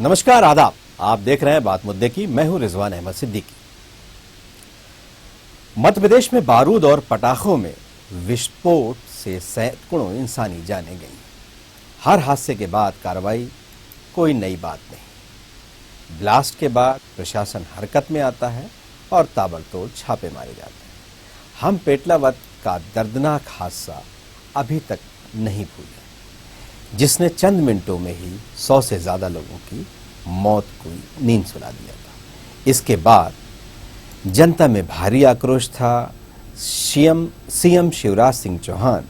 नमस्कार, आदाब। आप देख रहे हैं बात मुद्दे की। मैं हूं रिजवान अहमद सिद्दीकी। मध्य प्रदेश में बारूद और पटाखों में विस्फोट से सैकड़ों इंसानी जानें गईं। हर हादसे के बाद कार्रवाई कोई नई बात नहीं। ब्लास्ट के बाद प्रशासन हरकत में आता है और ताबड़तोड़ छापे मारे जाते हैं। हम पेटलावद का दर्दनाक हादसा अभी तक नहीं भूले, जिसने चंद मिनटों में ही 100 से ज्यादा लोगों की मौत को नींद सुला दिया था। इसके बाद जनता में भारी आक्रोश था। सीएम शिवराज सिंह चौहान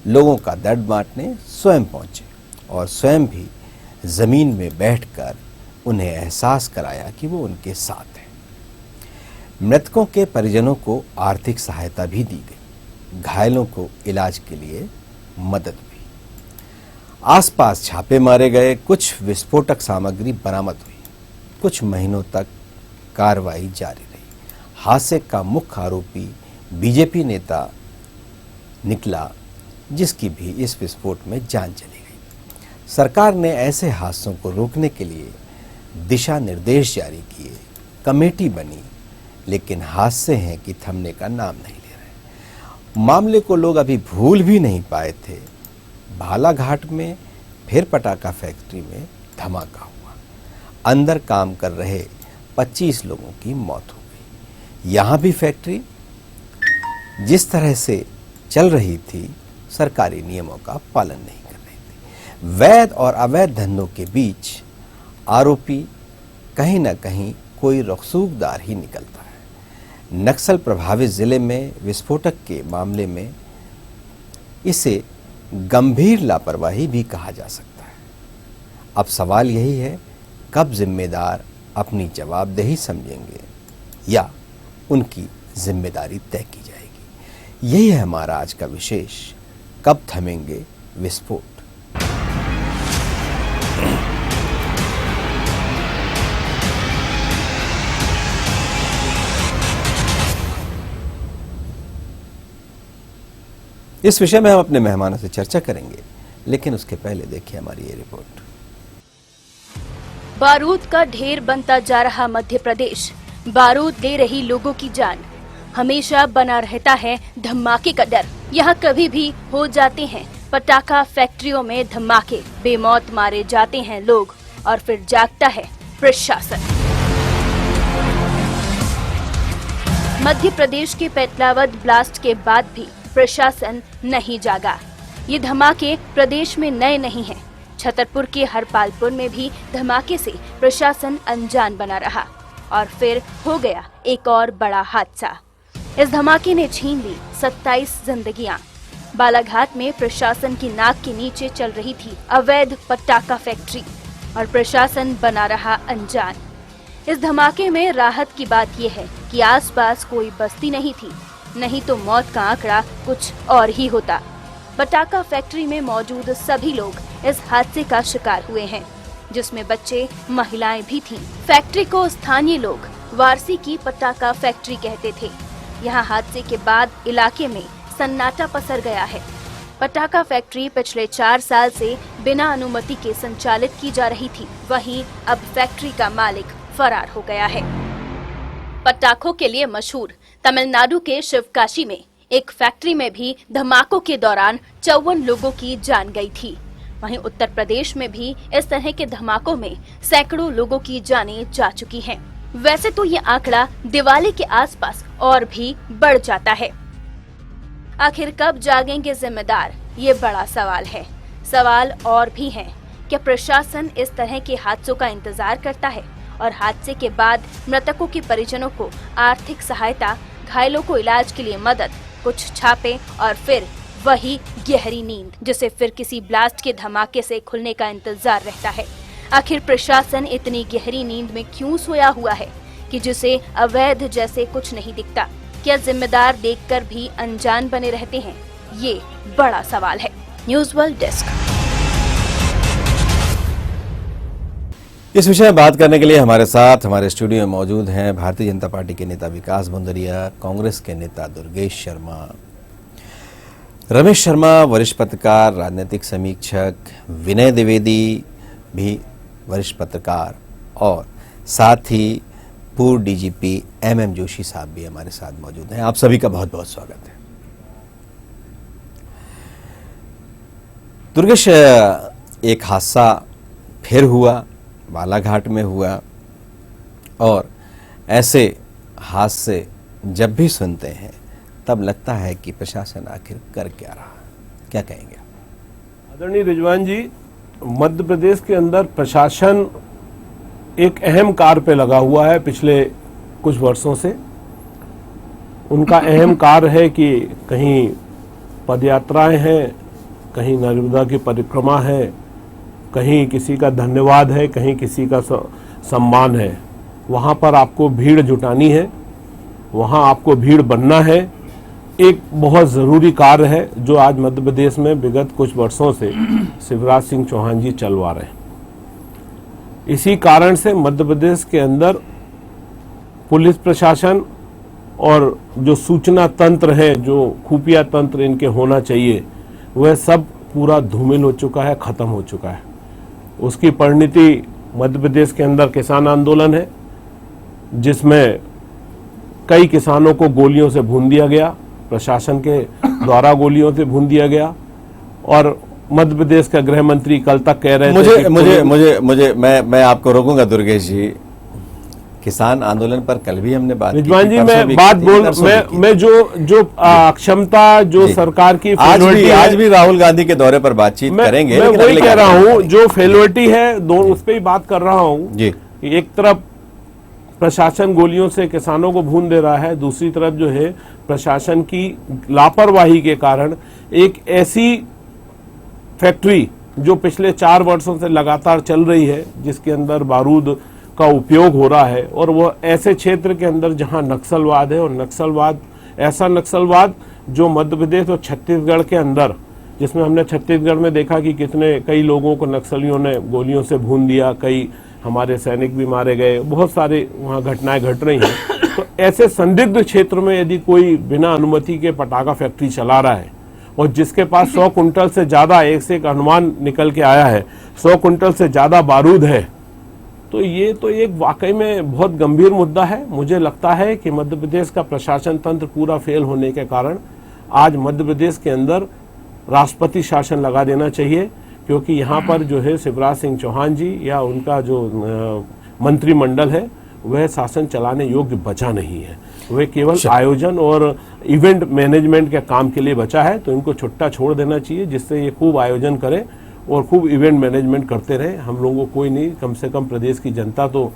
लोगों का दर्द बांटने स्वयं पहुंचे और स्वयं भी जमीन में बैठकर उन्हें एहसास कराया कि वो उनके साथ हैं। मृतकों के परिजनों को आर्थिक सहायता भी दी गई, घायलों को इलाज के लिए मदद भी। आसपास छापे मारे गए, कुछ विस्फोटक सामग्री बरामद हुई। कुछ महीनों तक कार्रवाई जारी रही। हादसे का मुख्य आरोपी बीजेपी नेता निकला, जिसकी भी इस विस्फोट में जान चली गई। सरकार ने ऐसे हादसों को रोकने के लिए दिशा निर्देश जारी किए, कमेटी बनी, लेकिन हादसे हैं कि थमने का नाम नहीं ले रहे। मामले को लोग अभी भूल भी नहीं पाए थे। बालाघाट में फिर पटाखा फैक्ट्री में धमाका हुआ। अंदर काम कर रहे 25 लोगों की मौत हो गई। यहां भी फैक्ट्री जिस तरह से चल रही थी, सरकारी नियमों का पालन नहीं कर रही थी। वैध और अवैध धंधों के बीच आरोपी कहीं न कहीं कोई रसूखदार ही निकलता है। नक्सल प्रभावित जिले में विस्फोटक के मामले में इसे गंभीर लापरवाही भी कहा जा सकता है। अब सवाल यही है, कब जिम्मेदार अपनी जवाबदेही समझेंगे या उनकी जिम्मेदारी तय की जाएगी। यही है हमारा आज का विशेष, कब थमेंगे विस्फोट। इस विषय में हम अपने मेहमानों से चर्चा करेंगे, लेकिन उसके पहले देखिए हमारी ये रिपोर्ट। बारूद का ढेर बनता जा रहा मध्य प्रदेश, बारूद ले रही लोगों की जान। हमेशा बना रहता है धमाके का डर। यहाँ कभी भी हो जाते हैं पटाखा फैक्ट्रियों में धमाके, बेमौत मारे जाते हैं लोग और फिर जागता है प्रशासन। मध्य प्रदेश के पेटलावद ब्लास्ट के बाद भी प्रशासन नहीं जागा। ये धमाके प्रदेश में नए नहीं हैं। छतरपुर के हरपालपुर में भी धमाके से प्रशासन अनजान बना रहा और फिर हो गया एक और बड़ा हादसा। इस धमाके ने छीन ली 27 जिंदगियां। बालाघाट में प्रशासन की नाक के नीचे चल रही थी अवैध पटाखा फैक्ट्री और प्रशासन बना रहा अनजान। इस धमाके में राहत की बात यह है कि आसपास कोई बस्ती नहीं थी, नहीं तो मौत का आंकड़ा कुछ और ही होता। पटाखा फैक्ट्री में मौजूद सभी लोग इस हादसे का शिकार हुए हैं, जिसमें बच्चे, महिलाएं भी थीं। फैक्ट्री को स्थानीय लोग वारसी की पटाखा फैक्ट्री कहते थे। यहाँ हादसे के बाद इलाके में सन्नाटा पसर गया है। पटाखा फैक्ट्री पिछले 4 साल से बिना अनुमति के संचालित की जा रही थी। वहीं अब फैक्ट्री का मालिक फरार हो गया है। पटाखों के लिए मशहूर तमिलनाडु के शिवकाशी में एक फैक्ट्री में भी धमाकों के दौरान 54 लोगों की जान गई थी। वहीं उत्तर प्रदेश में भी इस तरह के धमाकों में सैकड़ों लोगों की जानें जा चुकी हैं। वैसे तो ये आंकड़ा दिवाली के आसपास और भी बढ़ जाता है। आखिर कब जागेंगे जिम्मेदार, ये बड़ा सवाल है। सवाल और भी है, क्या प्रशासन इस तरह के हादसों का इंतजार करता है और हादसे के बाद मृतकों के परिजनों को आर्थिक सहायता, घायलों को इलाज के लिए मदद, कुछ छापे और फिर वही गहरी नींद, जिसे फिर किसी ब्लास्ट के धमाके से खुलने का इंतजार रहता है। आखिर प्रशासन इतनी गहरी नींद में क्यों सोया हुआ है कि जिसे अवैध जैसे कुछ नहीं दिखता? क्या जिम्मेदार देखकर भी अनजान बने रहते हैं? ये बड़ा सवाल है। News world desk. इस विषय में बात करने के लिए हमारे साथ हमारे स्टूडियो में मौजूद हैं भारतीय जनता पार्टी के नेता विकास भुंदरिया, कांग्रेस के नेता दुर्गेश शर्मा, रमेश शर्मा वरिष्ठ पत्रकार, राजनीतिक समीक्षक, विनय द्विवेदी भी वरिष्ठ पत्रकार और साथ ही पूर्व डीजीपी MM जोशी साहब भी हमारे साथ मौजूद हैं। आप सभी का बहुत बहुत स्वागत है। दुर्गेश, एक हादसा फिर हुआ, बालाघाट में हुआ, और ऐसे हादसे जब भी सुनते हैं तब लगता है कि प्रशासन आखिर कर क्या रहा, क्या कहेंगे? आदरणीय रिजवान जी, मध्य प्रदेश के अंदर प्रशासन एक अहम कार्य पे लगा हुआ है पिछले कुछ वर्षों से। उनका अहम कार्य है कि कहीं पदयात्राएं हैं, कहीं नर्मदा की परिक्रमा है, कहीं किसी का धन्यवाद है, कहीं किसी का सम्मान है। वहाँ पर आपको भीड़ जुटानी है, वहाँ आपको भीड़ बनना है। एक बहुत ज़रूरी कार्य है जो आज मध्य प्रदेश में विगत कुछ वर्षों से शिवराज सिंह चौहान जी चलवा रहे हैं। इसी कारण से मध्य प्रदेश के अंदर पुलिस प्रशासन और जो सूचना तंत्र है, जो खुफिया तंत्र इनके होना चाहिए, वह सब पूरा धूमिल हो चुका है, ख़त्म हो चुका है। उसकी परिणति मध्य प्रदेश के अंदर किसान आंदोलन है, जिसमें कई किसानों को गोलियों से भून दिया गया, प्रशासन के द्वारा गोलियों से भून दिया गया। और मध्य प्रदेश का गृह मंत्री कल तक कह रहे थे मैं आपको रोकूंगा दुर्गेश जी। किसान आंदोलन पर कल भी हमने बात रिजवान जी, मैं बात बोल मैं जो क्षमता जो सरकार की आज भी राहुल गांधी के दौरे पर बातचीत करेंगे। मैं वही कह रहा हूँ, जो फेलोरिटी है दोनों, उस पर ही बात कर रहा हूँ जी। एक तरफ प्रशासन गोलियों से किसानों को भून दे रहा है, दूसरी तरफ जो है प्रशासन की लापरवाही के कारण एक ऐसी फैक्ट्री जो पिछले 4 वर्षों से लगातार चल रही है, जिसके अंदर बारूद का उपयोग हो रहा है, और वो ऐसे क्षेत्र के अंदर जहां नक्सलवाद है, और नक्सलवाद ऐसा नक्सलवाद जो मध्य प्रदेश और छत्तीसगढ़ के अंदर, जिसमें हमने छत्तीसगढ़ में देखा कि कई लोगों को नक्सलियों ने गोलियों से भून दिया, कई हमारे सैनिक भी मारे गए, बहुत सारे वहाँ घटनाएं घट रही हैं। तो ऐसे संदिग्ध क्षेत्र में यदि कोई बिना अनुमति के पटाखा फैक्ट्री चला रहा है, और जिसके पास 100 कुंटल से ज़्यादा, एक से एक अनुमान निकल के आया है, 100 कुंटल से ज़्यादा बारूद है, तो ये तो एक वाकई में बहुत गंभीर मुद्दा है। मुझे लगता है कि मध्य प्रदेश का प्रशासन तंत्र पूरा फेल होने के कारण आज मध्य प्रदेश के अंदर राष्ट्रपति शासन लगा देना चाहिए, क्योंकि यहाँ पर जो है शिवराज सिंह चौहान जी या उनका जो मंत्रिमंडल है, वह शासन चलाने योग्य बचा नहीं है। वह केवल आयोजन और इवेंट मैनेजमेंट के काम के लिए बचा है। तो इनको छुट्टा छोड़ देना चाहिए, जिससे ये खूब आयोजन करें और खूब इवेंट मैनेजमेंट करते रहे। हम लोगों को कोई नहीं, कम से कम प्रदेश की जनता तो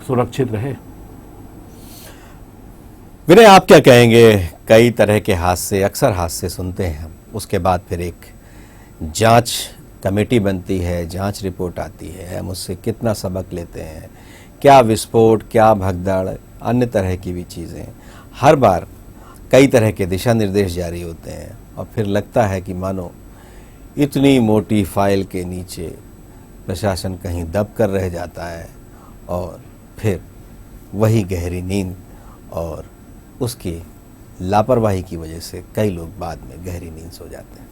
सुरक्षित रहे। विनय, आप क्या कहेंगे? कई तरह के हादसे, अक्सर हादसे सुनते हैं हम, उसके बाद फिर एक जांच कमेटी बनती है, जांच रिपोर्ट आती है, हम उससे कितना सबक लेते हैं, क्या विस्फोट, क्या भगदड़, अन्य तरह की भी चीज़ें। हर बार कई तरह के दिशा निर्देश जारी होते हैं, और फिर लगता है कि मानो इतनी मोटी फाइल के नीचे प्रशासन कहीं दब कर रह जाता है, और फिर वही गहरी नींद और उसकी लापरवाही की वजह से कई लोग बाद में गहरी नींद सो जाते हैं।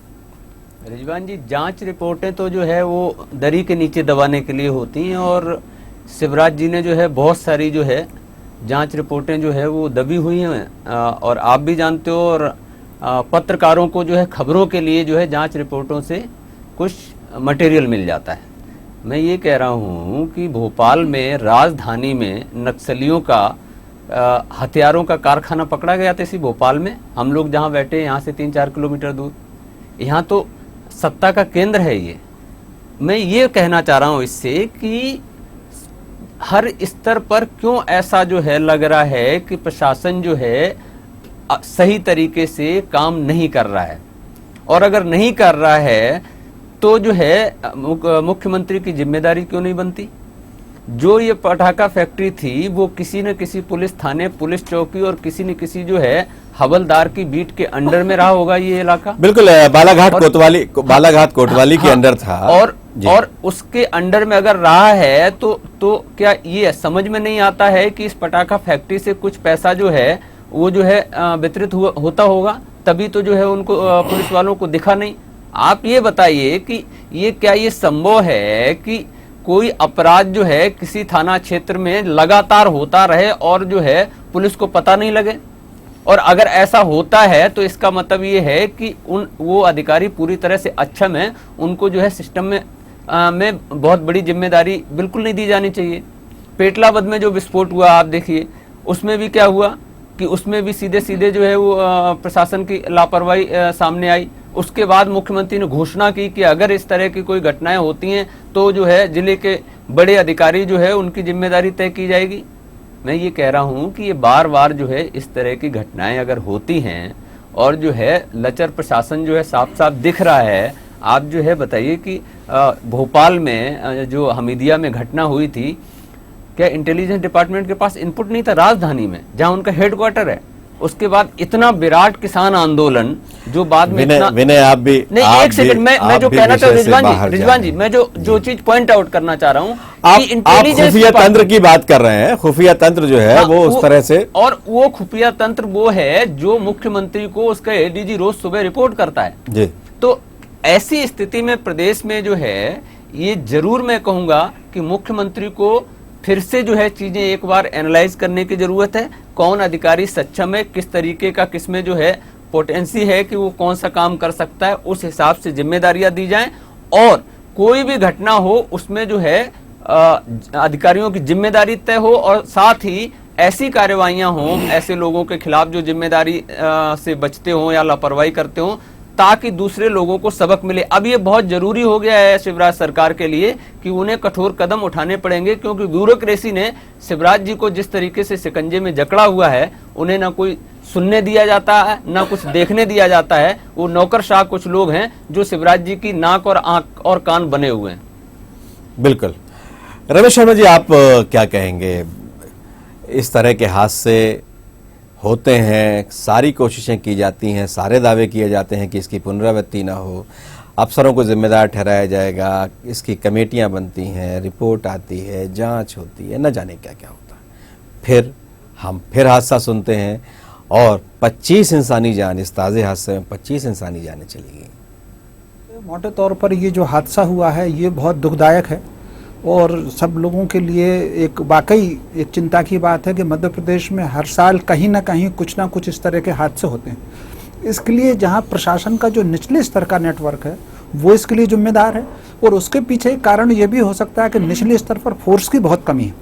रिजवान जी, जांच रिपोर्टें तो जो है वो दरी के नीचे दबाने के लिए होती हैं, और शिवराज जी ने जो है बहुत सारी जो है जांच रिपोर्टें जो है वो दबी हुई हैं, और आप भी जानते हो, और पत्रकारों को जो है खबरों के लिए जो है जांच रिपोर्टों से कुछ मटेरियल मिल जाता है। मैं ये कह रहा हूँ कि भोपाल में, राजधानी में नक्सलियों का हथियारों का कारखाना पकड़ा गया था। इसी भोपाल में हम लोग जहाँ बैठे हैं, यहाँ से 3-4 किलोमीटर दूर, यहाँ तो सत्ता का केंद्र है ये। मैं ये कहना चाह रहा हूँ इससे कि हर स्तर पर क्यों ऐसा जो है लग रहा है कि प्रशासन जो है सही तरीके से काम नहीं कर रहा है, और अगर नहीं कर रहा है तो जो है मुख्यमंत्री की जिम्मेदारी क्यों नहीं बनती? जो ये पटाखा फैक्ट्री थी वो किसी न किसी पुलिस थाने, पुलिस चौकी और किसी न किसी जो है हवलदार की बीट के अंडर में रहा होगा ये इलाका। बिल्कुल, बालाघाट कोतवाली के अंडर था, और उसके अंडर में अगर रहा है तो क्या ये समझ में नहीं आता है कि इस पटाखा फैक्ट्री से कुछ पैसा जो है वो जो है वितरित होता होगा, तभी तो जो है उनको पुलिस वालों को दिखा नहीं। आप ये बताइए कि ये क्या ये संभव है कि कोई अपराध जो है किसी थाना क्षेत्र में लगातार होता रहे और जो है पुलिस को पता नहीं लगे। और अगर ऐसा होता है तो इसका मतलब ये है कि वो अधिकारी पूरी तरह से अक्षम है, उनको जो है सिस्टम में बहुत बड़ी जिम्मेदारी बिल्कुल नहीं दी जानी चाहिए। पेटलावद में जो विस्फोट हुआ आप देखिए, उसमें भी क्या हुआ कि उसमें भी सीधे सीधे जो है वो प्रशासन की लापरवाही सामने आई। उसके बाद मुख्यमंत्री ने घोषणा की कि अगर इस तरह की कोई घटनाएं होती हैं तो जो है जिले के बड़े अधिकारी जो है उनकी जिम्मेदारी तय की जाएगी। मैं ये कह रहा हूं कि ये बार बार जो है इस तरह की घटनाएं अगर होती हैं और जो है लचर प्रशासन जो है साफ साफ दिख रहा है। आप जो है बताइए कि भोपाल में जो हमीदिया में घटना हुई थी, क्या इंटेलिजेंस डिपार्टमेंट के पास इनपुट नहीं था राजधानी में जहां उनका हेडक्वार्टर है? उसके बाद इतना विराट किसान आंदोलन जो बाद में विनय आप भी नहीं, एक सेकंड, मैं जो कहना चाहता हूँ रिजवान जी, मैं जो चीज पॉइंट आउट करना चाह रहा हूँ, आप खुफिया तंत्र की बात कर रहे हैं। खुफिया तंत्र जो है वो उस तरह से, और वो खुफिया तंत्र वो है जो मुख्यमंत्री को उसका एडीजी रोज सुबह रिपोर्ट करता है जी। तो ऐसी स्थिति में प्रदेश में जो है ये जरूर मैं कहूंगा कि मुख्यमंत्री को फिर से जो है चीजें एक बार एनालाइज करने की जरूरत है। कौन अधिकारी सक्षम है, किस तरीके का किसमें जो है पोटेंसी है कि वो कौन सा काम कर सकता है, उस हिसाब से जिम्मेदारियां दी जाएं। और कोई भी घटना हो उसमें जो है अधिकारियों की जिम्मेदारी तय हो और साथ ही ऐसी कार्रवाइयां हों ऐसे लोगों के खिलाफ जो जिम्मेदारी से बचते हों या लापरवाही करते हों, ताकि दूसरे लोगों को सबक मिले। अब ये बहुत जरूरी हो गया है शिवराज सरकार के लिए कि उन्हें कठोर कदम उठाने पड़ेंगे, क्योंकि ब्यूरोक्रेसी ने शिवराज जी को जिस तरीके से शिकंजे में जकड़ा हुआ है, उन्हें ना कोई सुनने दिया जाता है ना कुछ देखने दिया जाता है। वो नौकरशाह कुछ लोग हैं जो शिवराज जी की नाक और आंख और कान बने हुए हैं। बिल्कुल। रमेश शर्मा जी, आप क्या कहेंगे? इस तरह के हादसे होते हैं, सारी कोशिशें की जाती हैं, सारे दावे किए जाते हैं कि इसकी पुनरावृत्ति ना हो, अफसरों को जिम्मेदार ठहराया जाएगा, इसकी कमेटियां बनती हैं, रिपोर्ट आती है, जांच होती है, न जाने क्या क्या होता है। फिर हम हादसा सुनते हैं और 25 इंसानी जान, इस ताज़े हादसे में 25 इंसानी जानें चली गई। मोटे तौर पर ये जो हादसा हुआ है ये बहुत दुखदायक है और सब लोगों के लिए एक वाकई एक चिंता की बात है कि मध्य प्रदेश में हर साल कहीं ना कहीं कुछ ना कुछ इस तरह के हादसे होते हैं। इसके लिए जहां प्रशासन का जो निचले स्तर का नेटवर्क है वो इसके लिए जिम्मेदार है, और उसके पीछे एक कारण ये भी हो सकता है कि निचले स्तर पर फोर्स की बहुत कमी है,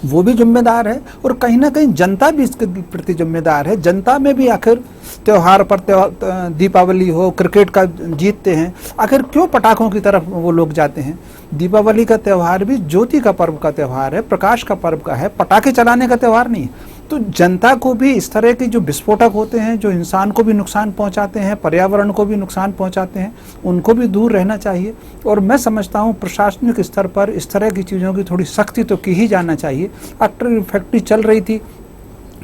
वो भी जिम्मेदार है, और कहीं ना कहीं जनता भी इसके प्रति जिम्मेदार है। जनता में भी आखिर त्योहार पर दीपावली हो, क्रिकेट का जीतते हैं, आखिर क्यों पटाखों की तरफ वो लोग जाते हैं? दीपावली का त्यौहार भी ज्योति का पर्व का त्यौहार है, प्रकाश का पर्व का है, पटाखे चलाने का त्यौहार नहीं है। तो जनता को भी इस तरह के जो विस्फोटक होते हैं, जो इंसान को भी नुकसान पहुंचाते हैं, पर्यावरण को भी नुकसान पहुंचाते हैं, उनको भी दूर रहना चाहिए। और मैं समझता हूं प्रशासनिक स्तर पर इस तरह की चीज़ों की थोड़ी सख्ती तो की ही जाना चाहिए। आर्टिलरी फैक्ट्री चल रही थी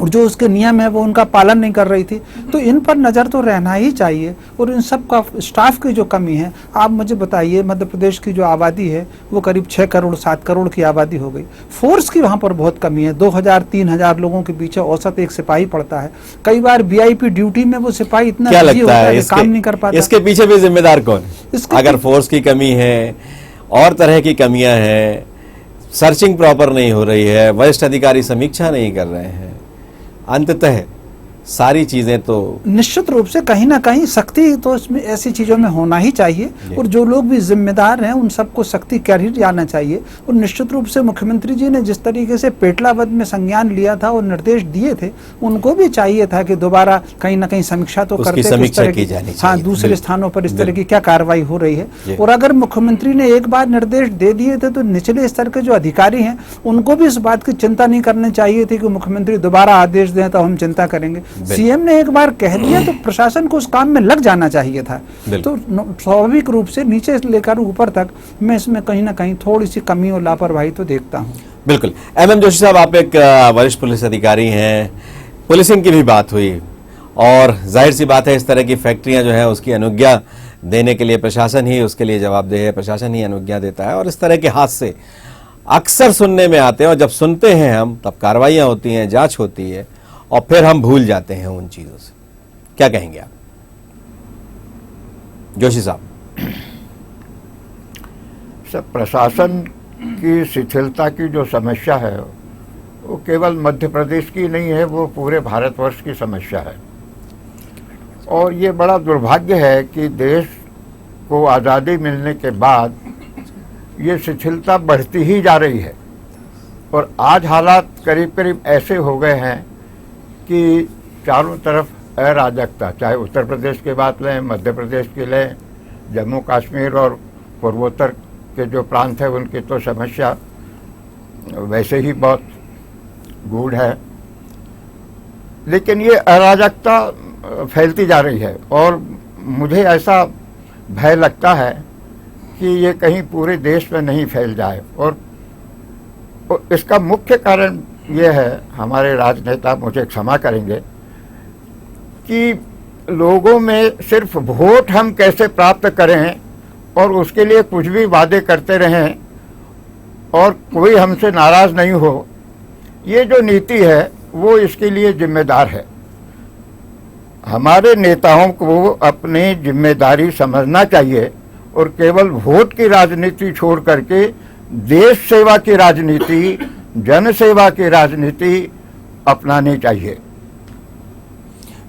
और जो उसके नियम है वो उनका पालन नहीं कर रही थी, तो इन पर नज़र तो रहना ही चाहिए। और इन सब का स्टाफ की जो कमी है, आप मुझे बताइए, मध्य प्रदेश की जो आबादी है वो करीब 6 करोड़ 7 करोड़ की आबादी हो गई। फोर्स की वहाँ पर बहुत कमी है। 2000-3000 लोगों के पीछे औसत एक सिपाही पड़ता है। कई बार वीआईपी ड्यूटी में वो सिपाही इतना बिजी होता है कि काम नहीं कर पाता। इसके पीछे भी जिम्मेदार कौन है? अगर फोर्स की कमी है और तरह की कमियां हैं, सर्चिंग प्रॉपर नहीं हो रही है, वरिष्ठ अधिकारी समीक्षा नहीं कर रहे हैं, अंततः सारी चीजें तो निश्चित रूप से कहीं ना कहीं सख्ती तो इसमें ऐसी चीज़ों में होना ही चाहिए, और जो लोग भी जिम्मेदार हैं उन सबको सख्ती कर ही जाना चाहिए। और निश्चित रूप से मुख्यमंत्री जी ने जिस तरीके से पेटलावद में संज्ञान लिया था और निर्देश दिए थे, उनको भी चाहिए था कि दोबारा कहीं ना कहीं समीक्षा तो करते, समीक्षा की जानी चाहिए। हाँ, दूसरे स्थानों पर इस तरह की क्या कार्रवाई हो रही है। और अगर मुख्यमंत्री ने एक बार निर्देश दे दिए थे तो निचले स्तर के जो अधिकारी हैं उनको भी इस बात की चिंता नहीं करनी चाहिए थी कि मुख्यमंत्री दोबारा आदेश दें तो हम चिंता करेंगे। सीएम ने एक बार कह दिया तो प्रशासन को उस काम में लग जाना चाहिए था। तो स्वाभाविक रूप से नीचे से लेकर ऊपर तक मैं इसमें कहीं ना कहीं थोड़ी सी कमी और लापरवाही तो देखता हूँ। बिल्कुल। एमएम जोशी साहब, आप एक वरिष्ठ पुलिस अधिकारी हैं, पुलिसिंग की भी बात हुई और जाहिर सी बात है इस तरह की फैक्ट्रियां जो है उसकी अनुज्ञा देने के लिए प्रशासन ही उसके लिए जवाबदेह है, प्रशासन ही अनुज्ञा देता है। और इस तरह के हादसे अक्सर सुनने में आते हैं और जब सुनते हैं हम तब कार्रवाइयां होती हैं, जांच होती है और फिर हम भूल जाते हैं उन चीजों से। क्या कहेंगे आप जोशी साहब? सब प्रशासन की शिथिलता की जो समस्या है वो केवल मध्य प्रदेश की नहीं है, वो पूरे भारतवर्ष की समस्या है। और ये बड़ा दुर्भाग्य है कि देश को आज़ादी मिलने के बाद ये शिथिलता बढ़ती ही जा रही है और आज हालात करीब करीब ऐसे हो गए हैं कि चारों तरफ अराजकता, चाहे उत्तर प्रदेश की बात लें, मध्य प्रदेश की लें, जम्मू कश्मीर और पूर्वोत्तर के जो प्रांत है उनकी तो समस्या वैसे ही बहुत गूढ़ है, लेकिन ये अराजकता फैलती जा रही है और मुझे ऐसा भय लगता है कि ये कहीं पूरे देश में नहीं फैल जाए। और इसका मुख्य कारण ये है, हमारे राजनेता मुझे क्षमा करेंगे, कि लोगों में सिर्फ वोट हम कैसे प्राप्त करें और उसके लिए कुछ भी वादे करते रहें और कोई हमसे नाराज़ नहीं हो, ये जो नीति है वो इसके लिए जिम्मेदार है। हमारे नेताओं को अपनी जिम्मेदारी समझना चाहिए और केवल वोट की राजनीति छोड़ करके देश सेवा की राजनीति, जन सेवा की राजनीति अपनानी चाहिए।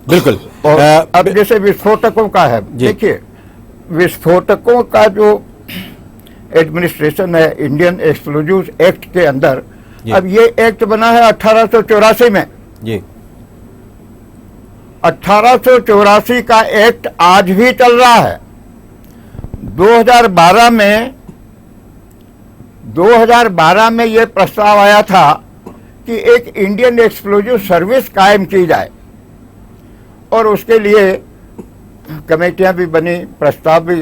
बिल्कुल। और अब जैसे विस्फोटकों का है, देखिए विस्फोटकों का जो एडमिनिस्ट्रेशन है इंडियन एक्सप्लोजिव एक्ट के अंदर, अब ये एक्ट बना है 1884 में जी। 1884 का एक्ट आज भी चल रहा है। 2012 में ये प्रस्ताव आया था कि एक इंडियन एक्सप्लोजिव सर्विस कायम की जाए और उसके लिए कमेटियां भी बनी, प्रस्ताव भी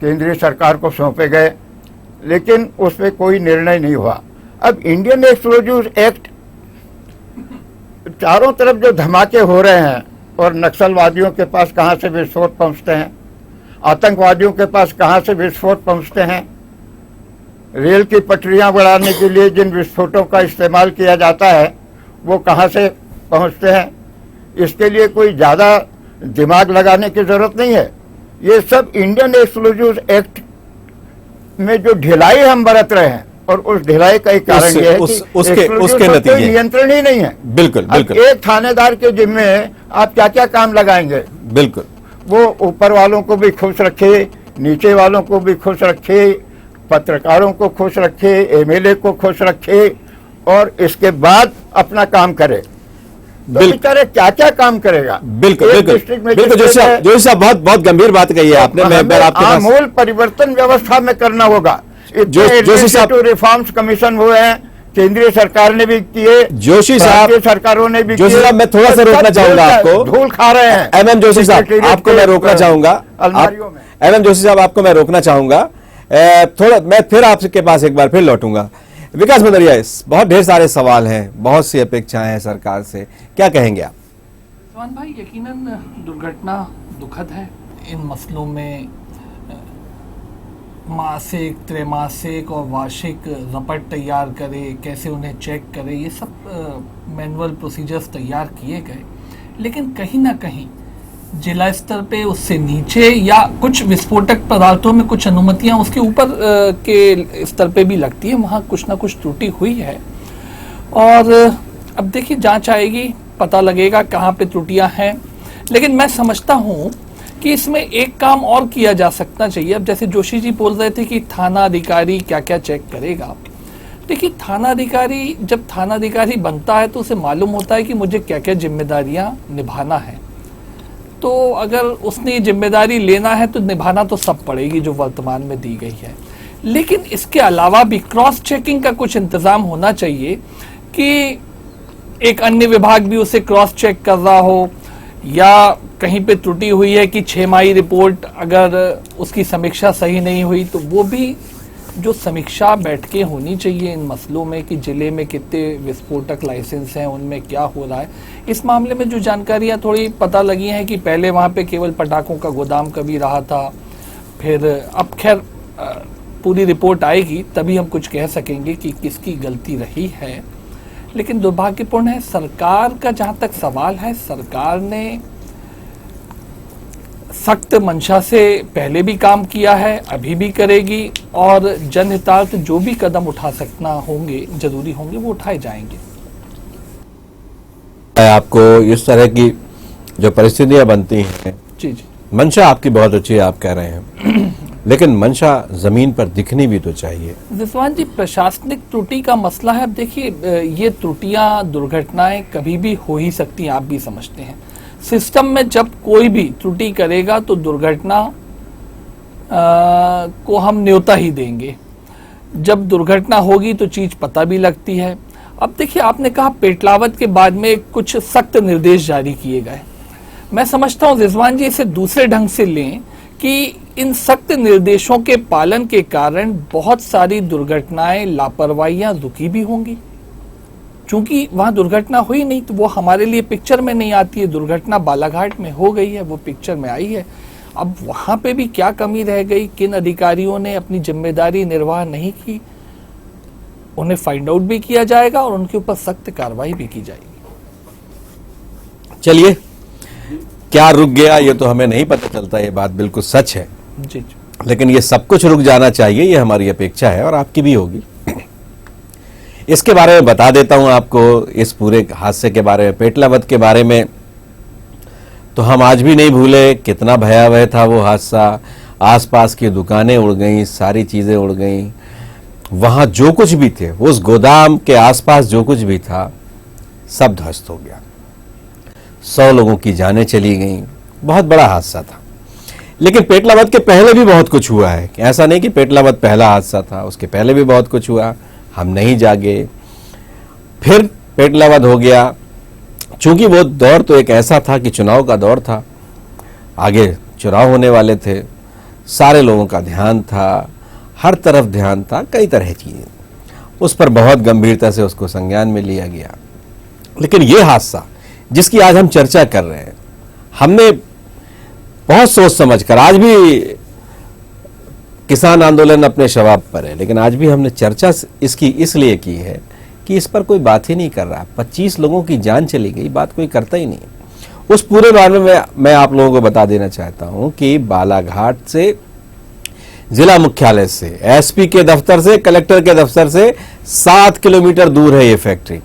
केंद्रीय सरकार को सौंपे गए, लेकिन उस पर कोई निर्णय नहीं हुआ। अब इंडियन एक्सप्लोजिव एक्ट, चारों तरफ जो धमाके हो रहे हैं और नक्सलवादियों के पास कहां से विस्फोट पहुंचते हैं, आतंकवादियों के पास कहां से विस्फोट पहुंचते हैं, रेल की पटरियां बढ़ाने के लिए जिन विस्फोटों का इस्तेमाल किया जाता है वो कहां से पहुंचते हैं, इसके लिए कोई ज़्यादा दिमाग लगाने की जरूरत नहीं है। ये सब इंडियन एक्सप्लोजिव एक्ट में जो ढिलाई हम बरत रहे हैं और उस ढिलाई का एक कारण ये है कि उसके नतीजे नियंत्रण ही नहीं है। बिल्कुल बिल्कुल। एक थानेदार के जिम्मे आप क्या क्या काम लगाएंगे? बिल्कुल। वो ऊपर वालों को भी खुश रखे, नीचे वालों को भी खुश रखे, पत्रकारों को खुश रखे, एमएलए को खुश रखे और इसके बाद अपना काम करे। तो बेचारे क्या क्या काम करेगा? बिल्कुल बिल्कुल बिल्कुल। जोशी साहब बहुत गंभीर बात कही है आपने। मैं आपके आमूल परिवर्तन व्यवस्था में करना होगा। जोशी साहब, रिफॉर्म्स कमीशन हुए हैं, केंद्रीय सरकार ने भी किए, जोशी साहब सरकारों ने भी। जोशी साहब मैं थोड़ा सा रोकना चाहूंगा आपको, धूल खा रहे हैं। एमएम जोशी साहब आपको मैं रोकना चाहूंगा, अलमारियों में। एमएम जोशी साहब आपको मैं रोकना चाहूंगा थोड़ा, मैं फिर आपके पास एक बार फिर लौटूंगा। विकास भदौरिया, बहुत ढेर सारे सवाल हैं, बहुत सी अपेक्षाएं हैं सरकार से, क्या कहेंगे आप? समान भाई, यकीनन दुर्घटना दुखद है। इन मसलों में मासिक, त्रैमासिक और वार्षिक रिपोर्ट तैयार करे, कैसे उन्हें चेक करे, ये सब मैनुअल प्रोसीजर्स तैयार किए गए, लेकिन कहीं ना कहीं जिला स्तर पे उससे नीचे या कुछ विस्फोटक पदार्थों में कुछ अनुमतियां उसके ऊपर के स्तर पे भी लगती है, वहाँ कुछ ना कुछ त्रुटि हुई है। और अब देखिए जांच आएगी, पता लगेगा कहाँ पे त्रुटियां हैं। लेकिन मैं समझता हूँ कि इसमें एक काम और किया जा सकना चाहिए। अब जैसे जोशी जी बोल रहे थे कि थाना अधिकारी क्या क्या चेक करेगा। देखिए थाना अधिकारी, जब थाना अधिकारी बनता है तो उसे मालूम होता है कि मुझे क्या क्या जिम्मेदारियां निभाना है। तो अगर उसने जिम्मेदारी लेना है तो निभाना तो सब पड़ेगी जो वर्तमान में दी गई है। लेकिन इसके अलावा भी क्रॉस चेकिंग का कुछ इंतजाम होना चाहिए कि एक अन्य विभाग भी उसे क्रॉस चेक कर रहा हो, या कहीं पे त्रुटि हुई है कि 6 माही रिपोर्ट अगर उसकी समीक्षा सही नहीं हुई तो वो भी जो समीक्षा बैठकें होनी चाहिए इन मसलों में कि जिले में कितने विस्फोटक लाइसेंस हैं, उनमें क्या हो रहा है। इस मामले में जो जानकारियां थोड़ी पता लगी हैं कि पहले वहाँ पे केवल पटाखों का गोदाम कभी रहा था, फिर अब खैर पूरी रिपोर्ट आएगी तभी हम कुछ कह सकेंगे कि किसकी गलती रही है। लेकिन दुर्भाग्यपूर्ण है, सरकार का जहाँ तक सवाल है, सरकार ने सख्त मंशा से पहले भी काम किया है, अभी भी करेगी और जनहितार्थ जो भी कदम उठा सकना होंगे, जरूरी होंगे, वो उठाए जाएंगे। आपको इस तरह की जो परिस्थितियां बनती हैं, जी जी, मंशा आपकी बहुत अच्छी है, आप कह रहे हैं, लेकिन मंशा जमीन पर दिखनी भी तो चाहिए। रिजवान जी, प्रशासनिक त्रुटि का मसला है। अब देखिए, ये त्रुटियां, दुर्घटनाएं कभी भी हो ही सकती हैं, आप भी समझते हैं। सिस्टम में जब कोई भी त्रुटि करेगा तो दुर्घटना को हम न्योता ही देंगे। जब दुर्घटना होगी तो चीज पता भी लगती है। अब देखिए, आपने कहा पेटलावत के बाद में कुछ सख्त निर्देश जारी किए गए। मैं समझता हूं रिजवान जी, इसे दूसरे ढंग से लें कि इन सख्त निर्देशों के पालन के कारण बहुत सारी दुर्घटनाएं, लापरवाहियां रुकी भी होंगी। चूंकि वहां दुर्घटना हुई नहीं तो वो हमारे लिए पिक्चर में नहीं आती है। दुर्घटना बालाघाट में हो गई है, वो पिक्चर में आई है। अब वहां पे भी क्या कमी रह गई, किन अधिकारियों ने अपनी जिम्मेदारी निर्वाह नहीं की, उन्हें फाइंड आउट भी किया जाएगा और उनके ऊपर सख्त कार्रवाई भी की जाएगी। चलिए, क्या रुक गया ये तो हमें नहीं पता चलता, ये बात बिल्कुल सच है। जी जी, लेकिन ये सब कुछ रुक जाना चाहिए, ये हमारी अपेक्षा है और आपकी भी होगी। इसके बारे में बता देता हूं आपको, इस पूरे हादसे के बारे में, पेटलावत के बारे में। तो हम आज भी नहीं भूले कितना भयावह था वो हादसा। आसपास की दुकानें उड़ गईं, सारी चीजें उड़ गईं। वहां जो कुछ भी थे, उस गोदाम के आसपास जो कुछ भी था, सब ध्वस्त हो गया। 100 लोगों की जानें चली गईं। बहुत बड़ा हादसा था। लेकिन पेटलावत के पहले भी बहुत कुछ हुआ है। ऐसा नहीं कि पेटलावत पहला हादसा था, उसके पहले भी बहुत कुछ हुआ। हम नहीं जागे, फिर पेटलावत हो गया। चूंकि वो दौर तो एक ऐसा था कि चुनाव का दौर था, आगे चुनाव होने वाले थे, सारे लोगों का ध्यान था, हर तरफ ध्यान था, कई तरह चीजें, उस पर बहुत गंभीरता से उसको संज्ञान में लिया गया। लेकिन ये हादसा जिसकी आज हम चर्चा कर रहे हैं, हमने बहुत सोच समझकर, आज भी किसान आंदोलन अपने शवाब पर है, लेकिन आज भी हमने चर्चा इसकी इसलिए की है कि इस पर कोई बात ही नहीं कर रहा। 25 लोगों की जान चली गई, बात कोई करता ही नहीं। उस पूरे बारे में मैं आप लोगों को बता देना चाहता हूं कि बालाघाट से, जिला मुख्यालय से, एसपी के दफ्तर से, कलेक्टर के दफ्तर से 7 किलोमीटर दूर है ये फैक्ट्री।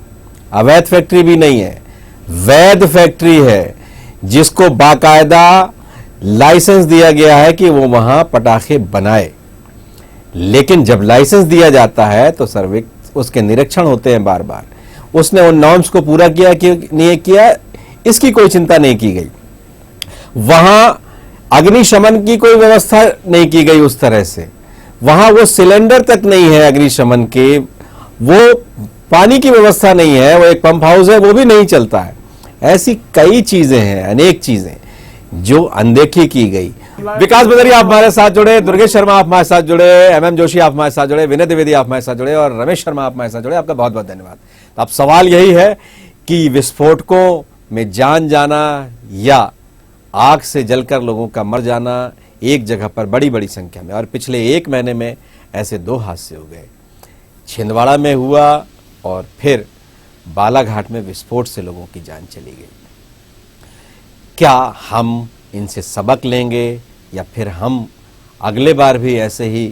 अवैध फैक्ट्री भी नहीं है, वैध फैक्ट्री है, जिसको बाकायदा लाइसेंस दिया गया है कि वो वहां पटाखे बनाए। लेकिन जब लाइसेंस दिया जाता है तो सर्वे, उसके निरीक्षण होते हैं बार बार। उसने उन नॉर्म्स को पूरा किया कि नहीं किया, इसकी कोई चिंता नहीं की गई। वहां अग्निशमन की कोई व्यवस्था नहीं की गई उस तरह से। वहां वो सिलेंडर तक नहीं है अग्निशमन के, वो पानी की व्यवस्था नहीं है, वो एक पंप हाउस है, वो भी नहीं चलता है। ऐसी कई चीजें हैं, अनेक चीजें जो अनदेखी की गई। विकास बदरिया आप हमारे साथ जुड़े, दुर्गेश शर्मा आप हमारे साथ जुड़े, एमएम जोशी आप हमारे साथ जुड़े, विनय द्विवेदी आप हमारे साथ जुड़े और रमेश शर्मा आप हमारे साथ जुड़े। आपका बहुत बहुत धन्यवाद। अब सवाल यही है कि विस्फोटकों में जान जाना या आग से जलकर लोगों का मर जाना एक जगह पर बड़ी बड़ी संख्या में, और पिछले 1 महीने में ऐसे 2 हादसे हो गए। छिंदवाड़ा में हुआ और फिर बालाघाट में विस्फोट से लोगों की जान चली गई। क्या हम इनसे सबक लेंगे या फिर हम अगले बार भी ऐसे ही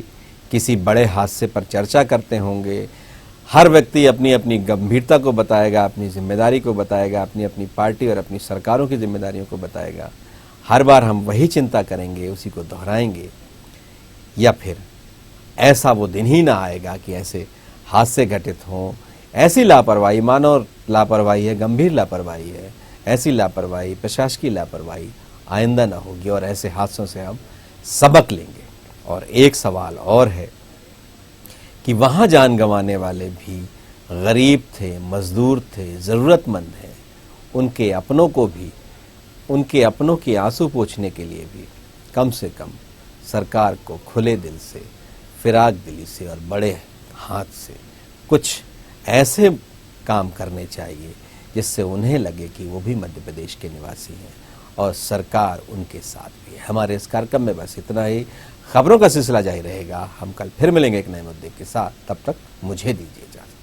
किसी बड़े हादसे पर चर्चा करते होंगे? हर व्यक्ति अपनी अपनी गंभीरता को बताएगा, अपनी जिम्मेदारी को बताएगा, अपनी अपनी पार्टी और अपनी सरकारों की जिम्मेदारियों को बताएगा। हर बार हम वही चिंता करेंगे, उसी को दोहराएंगे, या फिर ऐसा वो दिन ही ना आएगा कि ऐसे हादसे घटित हों। ऐसी लापरवाही, मानो लापरवाही है, गंभीर लापरवाही है, ऐसी लापरवाही, प्रशासकीय लापरवाही आइंदा ना होगी और ऐसे हादसों से हम सबक लेंगे। और एक सवाल और है कि वहाँ जान गंवाने वाले भी गरीब थे, मजदूर थे, ज़रूरतमंद हैं। उनके अपनों को भी, उनके अपनों के आंसू पोंछने के लिए भी कम से कम सरकार को खुले दिल से, फिराक दिली से और बड़े हाथ से कुछ ऐसे काम करने चाहिए जिससे उन्हें लगे कि वो भी मध्य प्रदेश के निवासी हैं और सरकार उनके साथ भी है। हमारे इस कार्यक्रम में बस इतना ही। खबरों का सिलसिला जारी रहेगा। हम कल फिर मिलेंगे एक नए मुद्दे के साथ। तब तक मुझे दीजिए इजाज़त।